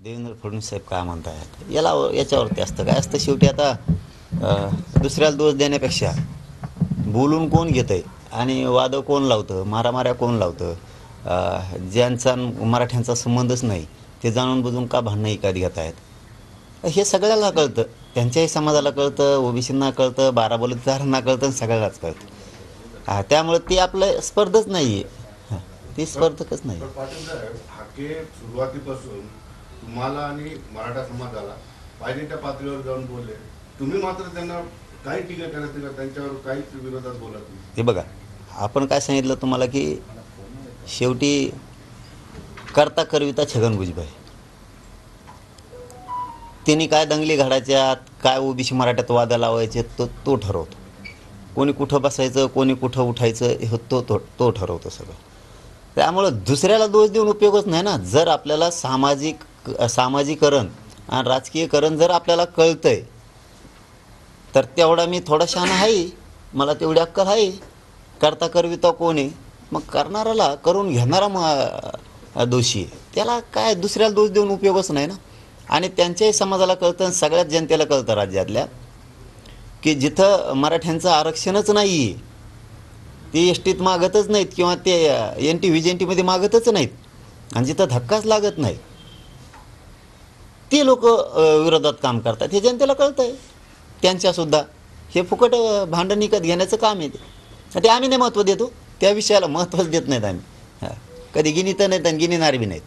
देवेंद्र फडणवीस साहेब काय म्हणतायत याच्यावरती असतं काय असतं शेवटी आता दुसऱ्याला दोष देण्यापेक्षा बोलून कोण घेतंय आणि वाद कोण लावतं मारामाऱ्या कोण लावतं ज्यांचा मराठ्यांचा संबंधच नाही ते जाणून बुजून का भांडणं विकत घेत आहेत हे सगळ्याला कळतं. त्यांच्याही समाजाला कळतं, ओबीसींना कळतं, बाराबलुतेदारांना कळतं, सगळ्यालाच कळतं. त्यामुळे ती आपलं स्पर्धच नाही आहे, ती स्पर्धकच नाही. पाटील साहेब हाके सुरुवातीपासून तुम्हाला आणि मराठा समाजाला पाहिजे त्या पातळीवर जाऊन बोलले, तुम्ही मात्र त्यांना काही टीका करत नाही, त्यांच्यावर काहीच विरोधात बोलत नाही. हे बघा, आपण काय सांगितलं तुम्हाला की शेवटी करता करविता छगन भुजबळ त्यांनी काय दंगली घडायच्यात, काय ओबीसी मराठ्यात वादा लावायचे तो ठरवतो. कोणी कुठं बसायचं, कोणी कुठं उठायचं हे तो ठरवतो सगळं. त्यामुळं दुसऱ्याला दोष देऊन उपयोगच नाही ना. जर आपल्याला सामाजिकरण आणि राजकीयकरण जर आपल्याला कळतंय तर तेवढा मी थोडा शहाणा आहे, मला तेवढी अक्कल आहे. करता करविता कोण आहे, मग करणाराला करून घेणारा दोषी आहे. त्याला काय दुसऱ्याला दोष देऊन उपयोगच नाही ना. आणि त्यांच्याही समाजाला कळतं, सगळ्याच जनतेला कळतं राज्यातल्या की जिथं मराठ्यांचं आरक्षणच नाही आहे, ते एस टीत मागतच नाहीत किंवा ते NT VJNTमध्ये मागतच नाहीत, आणि जिथं धक्काच लागत नाही ते लोक विरोधात काम करतात, हे जनतेला कळतं आहे. त्यांच्यासुद्धा हे फुकट भांडण विकत घेण्याचं काम आहे ते आम्ही नाही महत्त्व देतो, त्या विषयाला महत्त्वच देत नाहीत आम्ही. कधी गिनीत नाहीत आणि गिनीणार बी नाहीत.